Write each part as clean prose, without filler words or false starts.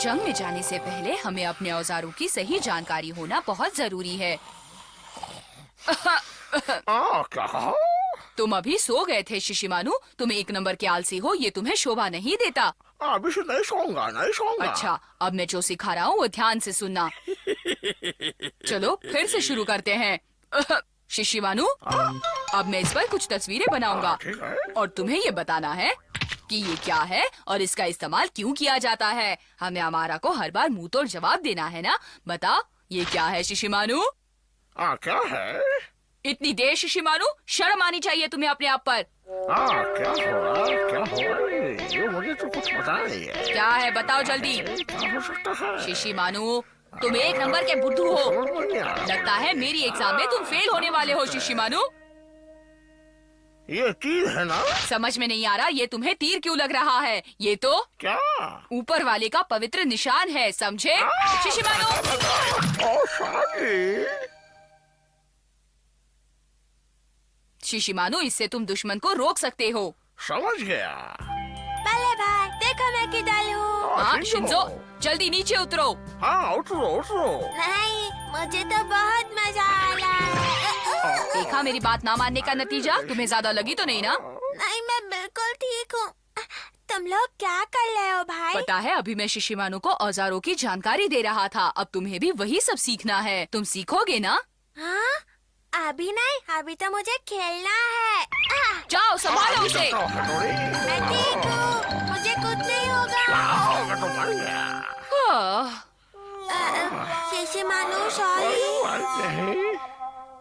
जंग में जाने से पहले हमें अपने औजारों की सही जानकारी होना बहुत जरूरी है। क्या? तुम अभी सो गए थे शिशिमानु। तुम एक नंबर के आलसी हो, ये तुम्हें शोभा नहीं देता। अभी से नहीं सोऊंगा, नहीं सोऊंगा। अच्छा, अब मैं जो सिखा रहा हूँ वो ध्यान से सुनना। चलो फिर से शुरू करते हैं। शिशिमानु, अब मैं इस पर कुछ तस्वीरें बनाऊंगा ठीक है। और तुम्हें ये बताना है कि ये क्या है और इसका इस्तेमाल क्यों किया जाता है। हमें अमारा को हर बार मुंह तोड़ जवाब देना है ना। बता, ये क्या है शिशिमानु? क्या है? इतनी देर शिशिमानु, शर्म आनी चाहिए तुम्हें अपने आप पर। क्या हो रहा? क्या हो रहा है? ये मुझे तो कुछ पता नहीं है। क्या है बताओ जल्दी। क्या हो सकता है? शिशिमानु, तुम एक नंबर के बुद्धू हो। समझ में नहीं आ रहा। लगता है मेरी एग्जाम में तुम फेल होने वाले हो शिशिमानु। ये तीर है ना? समझ में नहीं आ रहा ये तुम्हें तीर क्यों लग रहा है। ये तो क्या? ऊपर वाले का पवित्र निशान है, समझे शिशिमानु? ओ शादी। शिशिमानु, इससे तुम दुश्मन को रोक सकते हो। समझ गया। भले भाई, देखो मैं किधर हूँ। हाँ शिंजो, जल्दी नीचे उतरो। हाँ, उतरो उतरो। नहीं, मुझे तो बहुत मजा आ रहा है। देखा मेरी बात ना मानने का नतीजा। तुम्हें ज्यादा लगी तो नहीं ना? नहीं, मैं बिल्कुल ठीक हूँ। तुम लोग क्या कर रहे हो भाई? पता है, अभी मैं शिशिमानु को औजारों की जानकारी दे रहा था। अब तुम्हें भी वही सब सीखना है। तुम सीखोगे ना? हाँ? अभी नहीं, अभी तो मुझे खेलना है। जाओ संभालो उसे। मैं ठीक हूँ, मुझे कुछ नहीं होगा। मैं तो मर गया। शिशिमानु, सॉरी।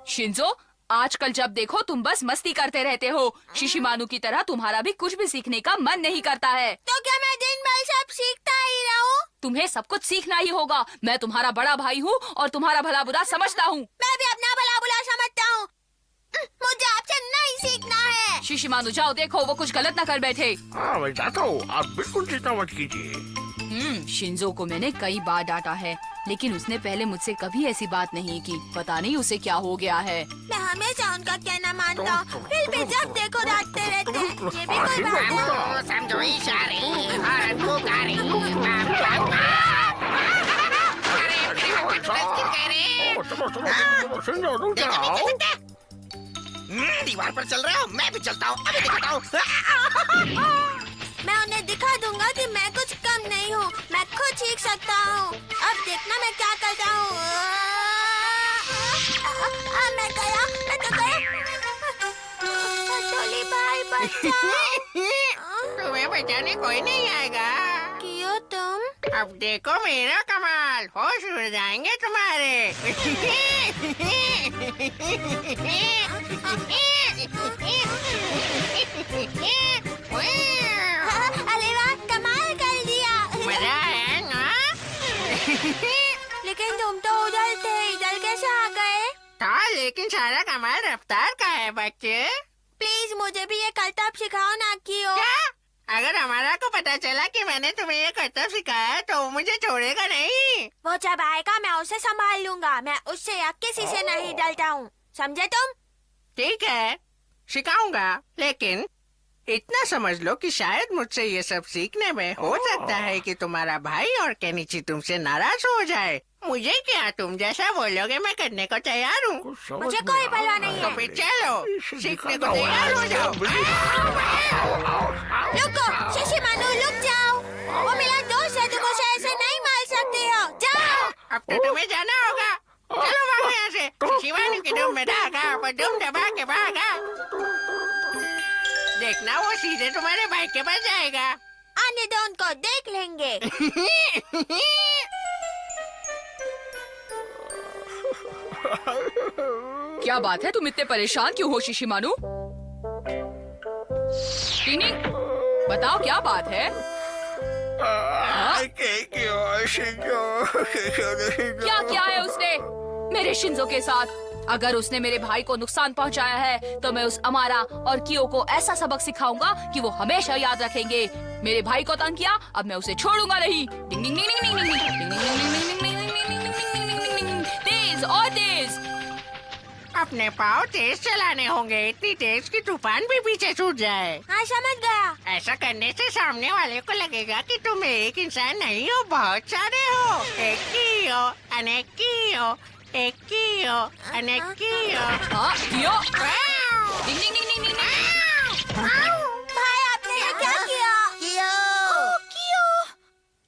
शिंजो, आजकल जब देखो तुम बस मस्ती करते रहते हो। शिशिमानु की तरह तुम्हारा भी कुछ भी सीखने का मन नहीं करता है। तो क्या मैं दिन भर सब सीखता ही रहूं? तुम्हें सब कुछ सीखना ही होगा। मैं तुम्हारा बड़ा भाई हूँ और तुम्हारा भला बुरा समझता हूँ। मैं भी अपना भला बुरा समझता हूँ। मुझे आपसे नहीं सीखना है। शिशिमानु, जाओ देखो वो कुछ गलत ना कर बैठे। हाँ, मैं जाता हूँ। आप बिल्कुल चिंता मत कीजिए। शिंजो को मैंने कई बार डांटा है, लेकिन उसने पहले मुझसे कभी ऐसी बात नहीं की। पता नहीं उसे क्या हो गया है। मैं हमेशा उनका कहना मानता हूँ, फिर भी जब देखो डांटते रहते हैं। ये भी कोई बात है? समझो इशारे भारत को गारी दीवार पर चल रहा हूँ। मैं भी चलता हूँ, अभी दिखाता हूँ। मैं उन्हें दिखा दूंगा कि मैं कुछ कम नहीं हूँ। मैं खुद सीख सकता हूँ। अब देखना मैं क्या करता हूँ। मैं गया, मैं तो गया। टोली भाई बचाओ। तुम्हें बचाने कोई नहीं आएगा। क्यों तुम? अब देखो मेरा कमाल, होश उड़ जाएंगे तुम्हारे। अरे वाह, कमाल कर दिया। मजा आया ना? लेकिन तुम तो उधर थे, इधर कैसे आ गए? था, लेकिन सारा कमाल रफ्तार का है बच्चे। प्लीज मुझे भी ये करतब सिखाओ ना कियो। क्या? अगर हमारा को पता चला कि मैंने तुम्हें ये करतब सिखाया तो वो मुझे छोड़ेगा नहीं। वो जब आएगा मैं उसे संभाल लूंगा। मैं उससे या किसी से नहीं डरता हूँ, समझे तुम? ठीक है, सिखाऊंगा, लेकिन इतना समझ लो कि शायद मुझसे ये सब सीखने में हो सकता है कि तुम्हारा भाई और केनिची तुमसे नाराज हो जाए। मुझे क्या, तुम जैसा बोलोगे मैं करने को तैयार हूँ। मुझे कोई परवाह नहीं तो है। फिर चलो, सीखने को तैयार हो जाओ। रुको शिशिमानु, रुक जाओ। वो मेरा दोस्त है, तुम उसे ऐसे नहीं मार सकते हो। जाओ। अब तो तुम्हें जाना होगा। चलो भागो यहाँ से। शिवानी की दुम में धागा, पर दुम दबा के भागा। देखना वो सीधे तुम्हारे भाई के पास जाएगा। आने दो, उनको देख लेंगे। क्या बात है, तुम इतने परेशान क्यों हो शिशिमानु? टिनी, बताओ क्या बात है? क्या किया है उसने मेरे शिंजो के साथ? अगर उसने मेरे भाई को नुकसान पहुंचाया है तो मैं उस अमारा और कियो को ऐसा सबक सिखाऊंगा कि वो हमेशा याद रखेंगे। मेरे भाई को तंग किया, अब मैं उसे छोड़ूंगा नहीं। तेज और तेज। अपने पाँव तेज चलाने होंगे, इतनी तेज कि तूफान भी पीछे छूट जाए। हाँ समझ गया। ऐसा करने से सामने वाले को लगेगा कि तुम एक इंसान नहीं हो, बहुत सारे हो। एक ही हो, अनेक ही हो, एक ही हो, अनेक ही हो। हाँ कियो। डिंग डिंग डिंग डिंग डिंग डिंग। भाई आपने ये क्या किया? क्यों?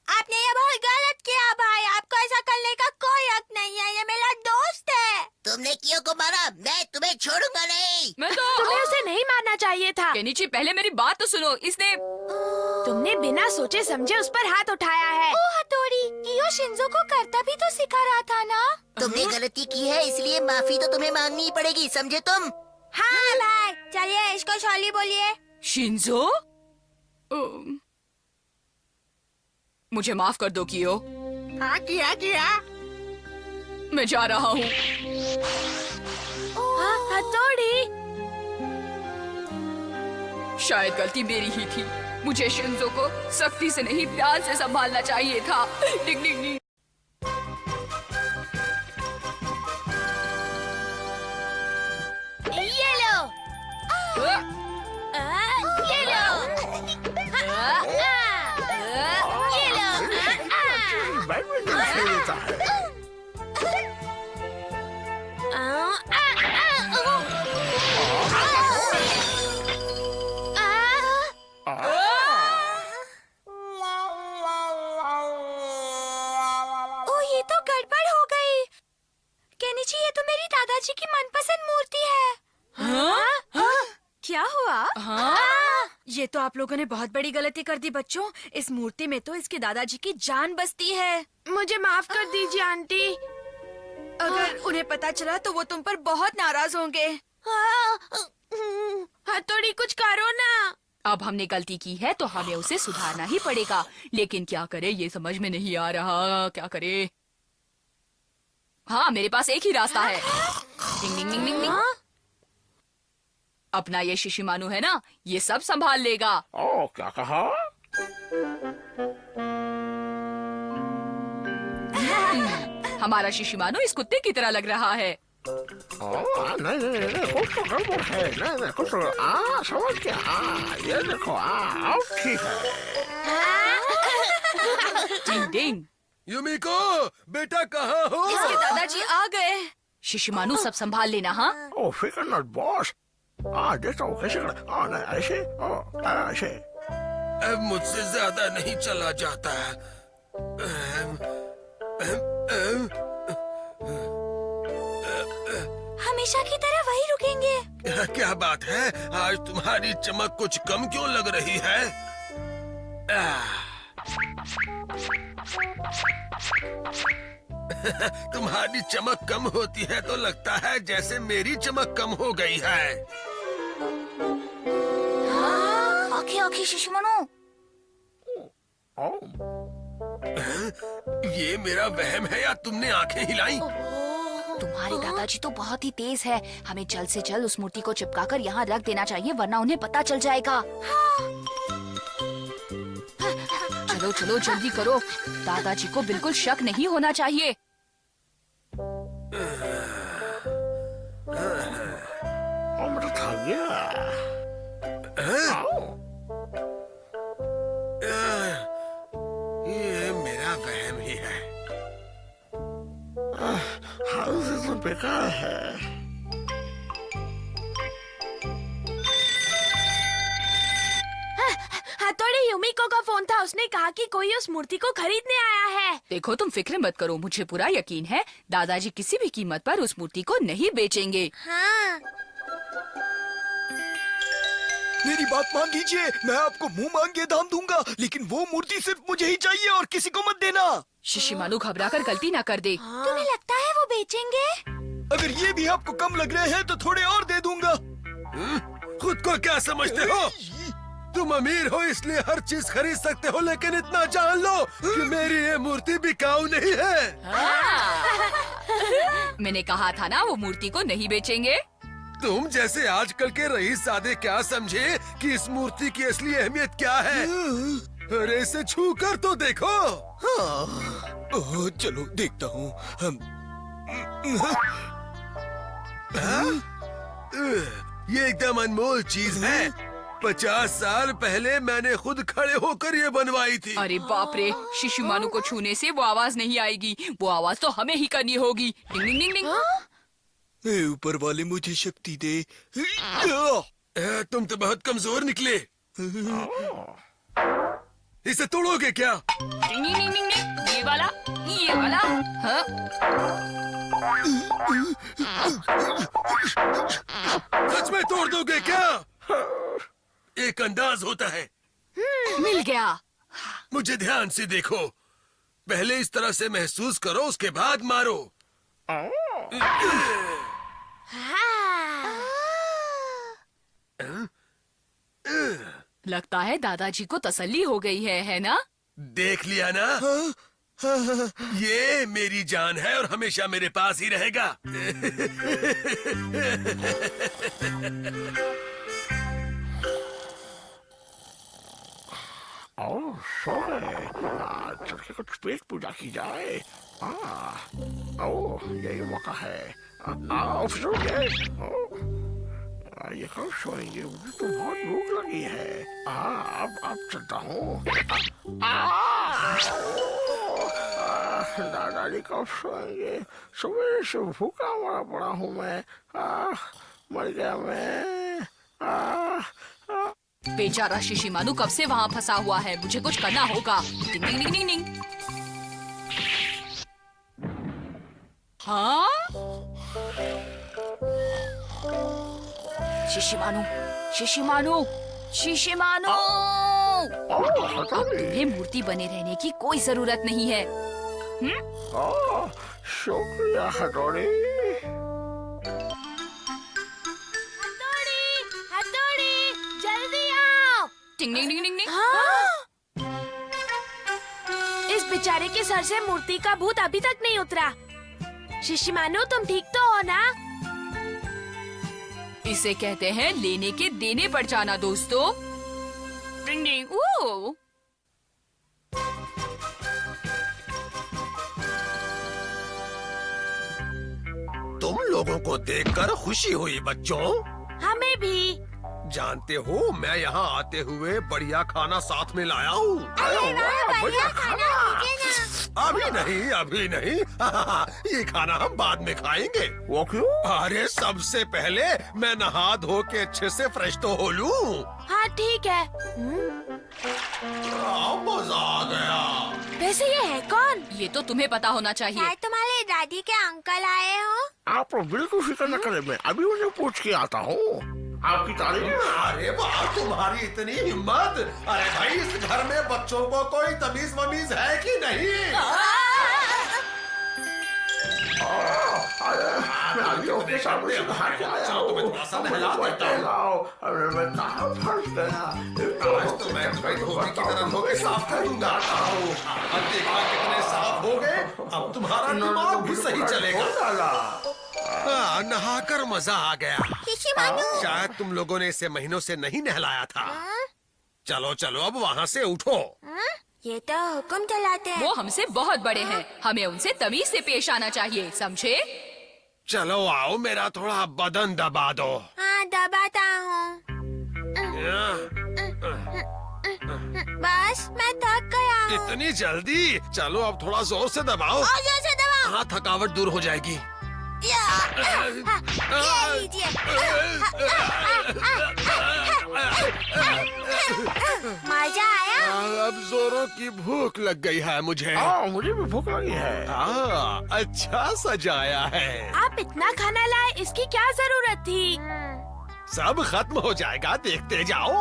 आपने ये बहुत गलत किया भाई। आपको ऐसा करने का कोई हक नहीं है, ये मेरा दोस्त है। तुमने कियो को मारा, मैं तुम्हें छोड़ूंगा नहीं। मैं तो तुम्हें उसे नहीं मारना चाहिए था। केनिची पहले मेरी बात तो सुनो। इसने तुमने बिना सोचे समझे उस पर हाथ उठाया है। ओ हथौड़ी, कियो शिंजो को करता भी तो सिखा रहा था ना। तुमने गलती की है, इसलिए माफी तो तुम्हें मांगनी ही पड़ेगी, समझे तुम? हाँ भाई, चलिए इसको सॉरी बोलिए। शिंजो, मुझे माफ कर दो कियो। हाँ किया। मैं जा रहा हूँ। हथौड़ी, शायद गलती मेरी ही थी। मुझे शिंजो को सख्ती से नहीं, प्यार से संभालना चाहिए था। डिंग डिंग डिंग। ये लो। ये लो। ये लो। बैडमिंटन खेलता है। ओ ये तो गड़बड़ हो गई। केनिची, ये तो मेरी दादाजी की मनपसंद मूर्ति है। क्या हुआ? हाँ? ये तो आप लोगों ने बहुत बड़ी गलती कर दी बच्चों। इस मूर्ति में तो इसके दादाजी की जान बसती है। मुझे माफ कर दीजिए आंटी। अगर उन्हें पता चला तो वो तुम पर बहुत नाराज होंगे। हथौड़ी, कुछ करो ना। अब हमने गलती की है तो हमें उसे सुधारना ही पड़ेगा। लेकिन क्या करे, ये समझ में नहीं आ रहा। क्या करे? हाँ, मेरे पास एक ही रास्ता है। डिंग डिंग डिंग डिंग डिंग। अपना ये शिशिमानु है ना, ये सब संभाल लेगा। ओ, क्या कहा? हमारा शिशिमानु इस कुत्ते की तरह लग रहा है। नहीं, कुछ तो गड़बड़ है। नहीं, कुछ तो समझ गया। ये देखो, ठीक है। डिंग डिंग। युमिको, बेटा कहाँ हो? इसके दादाजी आ गए। शिशिमानु सब संभाल लेना। हाँ, ओ, फिकर नॉट बॉस। देखता हूँ कैसे कर। नहीं, ऐसे, ऐसे। अब मुझसे ज्यादा नहीं चला जाता। हमेशा की तरह वही रुकेंगे। क्या बात है, आज तुम्हारी चमक कुछ कम क्यों लग रही है? तुम्हारी चमक कम होती है तो लगता है जैसे मेरी चमक कम हो गई है। ओके शिशिमानु। ये मेरा वहम है या तुमने आंखें हिलाई? तुम्हारे दादाजी तो बहुत ही तेज है। हमें जल्द से जल्द उस मूर्ति को चिपकाकर यहाँ रख देना चाहिए, वरना उन्हें पता चल जाएगा। चलो चलो जल्दी करो। दादाजी को बिल्कुल शक नहीं होना चाहिए। मैं थक गया। ये मेरा वहम ही है। हाल से तो बेकार है। हथौड़ी, युमिको का फोन था। उसने कहा कि कोई उस मूर्ति को खरीदने आया है। देखो, तुम फिक्र मत करो। मुझे पूरा यकीन है दादाजी किसी भी कीमत पर उस मूर्ति को नहीं बेचेंगे। हाँ। मेरी बात मान लीजिए, मैं आपको मुंह मांग के दाम दूंगा, लेकिन वो मूर्ति सिर्फ मुझे ही चाहिए और किसी को मत देना। शिशिमानु घबराकर गलती ना कर दे। तुम्हें लगता है वो बेचेंगे? अगर ये भी आपको कम लग रहे हैं तो थोड़े और दे दूंगा। खुद को क्या समझते हो? तुम अमीर हो इसलिए हर चीज खरीद सकते हो, लेकिन इतना जान लो कि मेरी ये मूर्ति बिकाऊ नहीं है। मैंने कहा था ना, वो मूर्ति को नहीं बेचेंगे। तुम जैसे आजकल के रईस सादे क्या समझे कि इस मूर्ति की असली अहमियत क्या है? अरे इसे छू कर तो देखो। ओह, चलो देखता हूँ। ये एकदम अनमोल चीज है। 50 साल पहले मैंने खुद खड़े होकर ये बनवाई थी। अरे बाप रे, शिशुमानु को छूने से वो आवाज नहीं आएगी, वो आवाज तो हमें ही करनी होगी। डिंग डिंग डिंग डिंग। ए, ऊपर वाले मुझे शक्ति दे। तुम तो बहुत कमजोर निकले। इसे तोड़ोगे क्या? डिंग डिंग डिंग डिंग डिंग। ये वाला, ये वाला। हाँ? सच में तोड़ दोगे क्या? एक अंदाज होता है। मिल गया। मुझे ध्यान से देखो। पहले इस तरह से महसूस करो, उसके बाद मारो। लगता है दादाजी को तसल्ली हो गई है ना? देख लिया ना? ये मेरी जान है और हमेशा मेरे पास ही रहेगा। सो गए। चल के कुछ पेट पूजा की जाए। यही मौका है। सो गए। ये कब सोएंगे? मुझे तो बहुत भूख लगी है। अब चलता हूँ। दादाजी कब सोएंगे? सवेरे से भूखा मरा पड़ा हूँ मैं। मर गया मैं। बेचारा शिशिमानु कब से वहाँ फंसा हुआ है, मुझे कुछ करना होगा। डिंग डिंग डिंग डिंग डिंग। हाँ? शिशिमानु, शिशिमानु, शिशिमानु! अब तुम्हें मूर्ति बने रहने की कोई जरूरत नहीं है। शुक्रिया हथौड़ी। हथौड़ी, जल्दी आओ। टिंग डिंग डिंग डिंग डिंग। इस बेचारे के सर से मूर्ति का भूत अभी तक नहीं उतरा। शिशिमानु, तुम ठीक तो हो ना? इसे कहते हैं लेने के देने पर जाना दोस्तों। डिंग डिंग। ओह! तुम लोगों को देखकर खुशी हुई बच्चों। हमें भी। जानते हो, मैं यहाँ आते हुए बढ़िया खाना साथ में लाया हूँ। बढ़िया खाना लीजिए ना। अभी नहीं, अभी नहीं। ये खाना हम बाद में खाएंगे। वो क्यों? अरे सबसे पहले मैं नहा धो के अच्छे से फ्रेश तो हो लूं। हाँ ठीक है। मजा आ गया। वैसे ये है कौन? ये तो तुम्हें पता होना चाहिए। शायद तुम्हारे दादी के अंकल आए हो। आप बिल्कुल फिक्र न करें, मैं अभी उन्हें पूछ के आता हूँ। आपकी तारीफ। अरे वाह, तुम्हारी इतनी हिम्मत! अरे भाई, इस घर में बच्चों को कोई तमीज वमीज है कि नहीं? मैं अभी उसके सामने से बाहर से आया हूँ। तुम्हें थोड़ा सा नहला देता हूँ। अरे मैं कहाँ फंस गया? आज तो मैं भाई धोबी की तरह धो के साफ कर दूंगा। अब देखना कितने साफ हो गए। अब तुम्हारा दिमाग भी सही चलेगा। नहाकर मजा आ गया। शायद तुम लोगों ने इसे महीनों से नहीं नहलाया था। चलो चलो, अब वहाँ से उठो। ये तो हुक्म चलाते हैं। वो हमसे बहुत बड़े हैं, हमें उनसे तमीज से पेश आना चाहिए, समझे? चलो आओ, मेरा थोड़ा बदन दबा दो। हाँ, दबाता हूँ। बस मैं थक गया हूँ। इतनी जल्दी? चलो अब थोड़ा जोर से दबाओ। और जोर से दबाओ। हाँ, थकावट दूर हो जाएगी। ये लीजिए। मजा आया? अब जोरों की भूख लग गई है मुझे। मुझे भी भूख लगी है। अच्छा सजाया है। आप इतना खाना लाए, इसकी क्या जरूरत थी? सब खत्म हो जाएगा, देखते जाओ।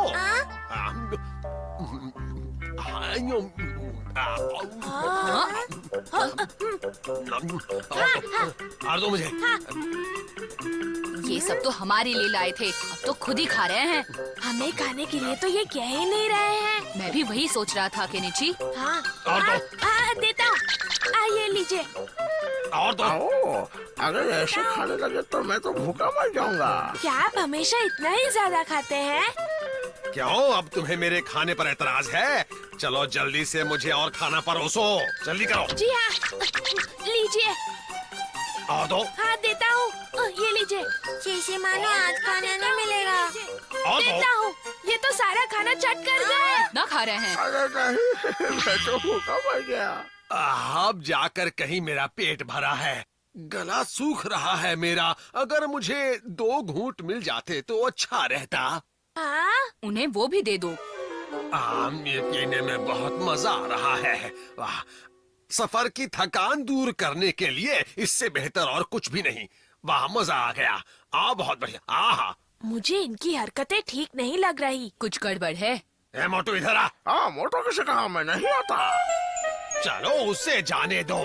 और दो मुझे। ये सब तो हमारे लिए लाए थे, अब तो खुद ही खा रहे हैं। हमें खाने के लिए तो ये कह ही नहीं रहे हैं। मैं भी वही सोच रहा था केनिची। हाँ, और दो। देता हूँ। ये लीजिए। और दो। अगर ऐसे खाने लगे तो मैं तो भूखा मर जाऊंगा। क्या आप हमेशा इतना ही ज्यादा खाते हैं? क्यों, अब तुम्हें मेरे खाने पर एतराज है? चलो जल्दी से मुझे और खाना परोसो, जल्दी करो। जी हाँ, लीजिए। और दो। हाँ, देता हूँ। ये लीजिए। शिशिमानु, आज खाना नहीं मिलेगा। तो सारा खाना चट कर गए। ना खा रहे हैं। अरे नहीं, मैं तो भूखा मर गया। अब जाकर कहीं मेरा पेट भरा है, गला सूख रहा है मेरा। अगर मुझे 2 घूंट मिल जाते तो अच्छा रहता। उन्हें वो भी दे दो। ये पीने में बहुत मजा आ रहा है। वाह, सफर की थकान दूर करने के लिए इससे बेहतर और कुछ भी नहीं। वाह, मजा आ गया। बहुत बढ़िया। आहा, मुझे इनकी हरकतें ठीक नहीं लग रही। कुछ गड़बड़ है। ए मोटू इधर आ। हाँ, मोटो किसे कहा, मैं नहीं आता। चलो उसे जाने दो,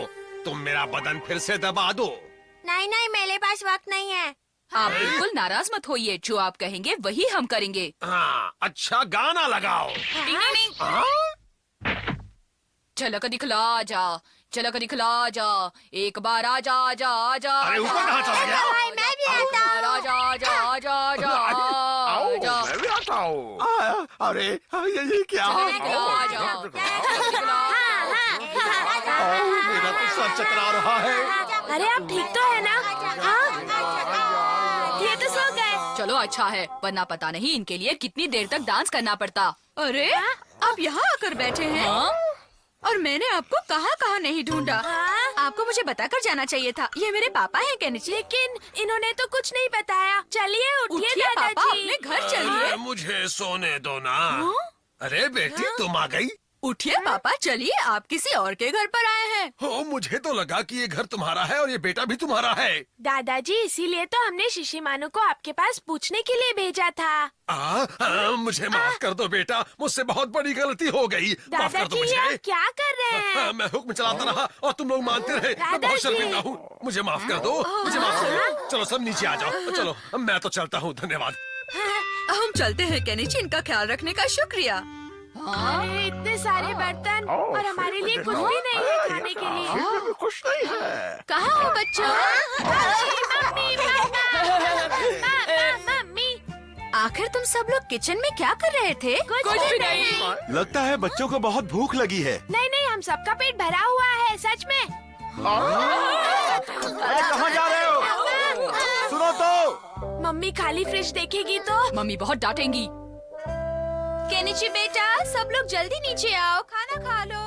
तुम मेरा बदन फिर से दबा दो। नहीं नहीं, मेरे पास वक्त नहीं है। आप बिल्कुल नाराज मत होइए, जो आप कहेंगे वही हम करेंगे। हाँ, अच्छा गाना लगाओ। टिंग टिंग टिंग। हाँ? झलक दिखला जा, झलक दिखला जा, एक बार आजा आजा आजा। अरे ऊपर कहाँ चला गया? भाई मैं भी आता हूँ। आजा आजा आजा आजा आओ, आजा। मैं भी आता हूँ। अरे ये क्या? झलक दिखला जा, झलक दिखला जा। मेरा तो सर चकरा रहा है। अरे आप ठीक तो है ना? हाँ, ये तो सो गए। चलो अच्छा है, वरना पता नहीं इनके लिए कितनी देर तक डांस करना पड़ता। अरे आप यहाँ आकर बैठे हैं। हाँ? और मैंने आपको कहाँ नहीं ढूंढा। आपको मुझे बताकर जाना चाहिए था। ये मेरे पापा हैं केनिची। लेकिन इन्होंने तो कुछ नहीं बताया। चलिए उठिए पापा, दादाजी। अपने घर चलिए। मुझे सोने दो ना। अरे बेटी, तुम आ गई? उठिए पापा, चलिए, आप किसी और के घर पर आए हैं। हो, मुझे तो लगा कि ये घर तुम्हारा है और ये बेटा भी तुम्हारा है। दादाजी, इसीलिए तो हमने शिशिमानु को आपके पास पूछने के लिए भेजा था। मुझे माफ कर दो बेटा, मुझसे बहुत बड़ी गलती हो गई। माफ कर दो दादाजी, मुझे। आप क्या कर रहे हैं? मैं हुक्म चलाता रहा और तुम लोग मानते रहे। मैं बहुत दादाजी। शर्मिंदा हूँ, मुझे माफ कर दो, मुझे माफ कर दो। चलो सब नीचे आ जाओ। चलो, मैं तो चलता हूँ, धन्यवाद। हम चलते हैं केनिची, इनका ख्याल रखने का शुक्रिया। अरे इतने सारे बर्तन और हमारे लिए कुछ भी नहीं है खाने के लिए। इसमें भी कुछ नहीं है। कहाँ हो बच्चों? मम्मी, आखिर तुम सब लोग किचन में क्या कर रहे थे? कुछ भी नहीं। लगता है बच्चों को बहुत भूख लगी है। नहीं, हम सबका पेट भरा हुआ है, सच में। अरे कहाँ जा रहे हो? सुनो तो। मम्मी खाली फ्रिज देखेगी तो। मम्मी बहुत डांटेंगी। केनिची बेटा, सब लोग जल्दी नीचे आओ, खाना खा लो।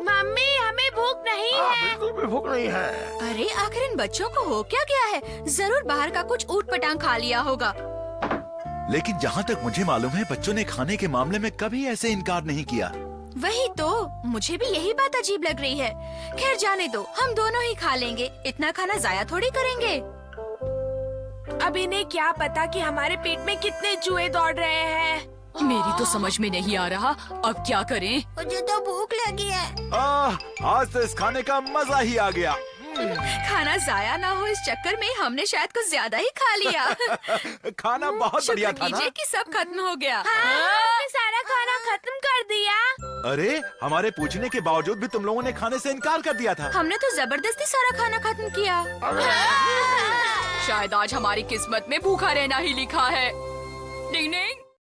मम्मी, हमें भूख नहीं है। बिल्कुल भी भूख नहीं है। अरे आखिर इन बच्चों को हो क्या गया है? जरूर बाहर का कुछ ऊट पटांग खा लिया होगा। लेकिन जहाँ तक मुझे मालूम है, बच्चों ने खाने के मामले में कभी ऐसे इनकार नहीं किया। वही तो, मुझे भी यही बात अजीब लग रही है। खैर जाने दो, हम दोनों ही खा लेंगे। इतना खाना जाया थोड़ी करेंगे। अब इन्हें क्या पता कि हमारे पेट में कितने चूहे दौड़ रहे हैं। मेरी तो समझ में नहीं आ रहा, अब क्या करें? मुझे तो भूख लगी है। आज तो इस खाने का मजा ही आ गया। खाना जाया ना हो इस चक्कर में हमने शायद कुछ ज्यादा ही खा लिया। खाना बहुत बढ़िया था ना? कीजिए कि सब खत्म हो गया। हाँ, सारा खाना खत्म कर दिया। अरे हमारे पूछने के बावजूद भी तुम लोगों ने खाने से इनकार कर दिया था। हमने तो जबरदस्ती सारा खाना खत्म किया। शायद आज हमारी किस्मत में भूखा रहना ही लिखा है। डिंग डिंग।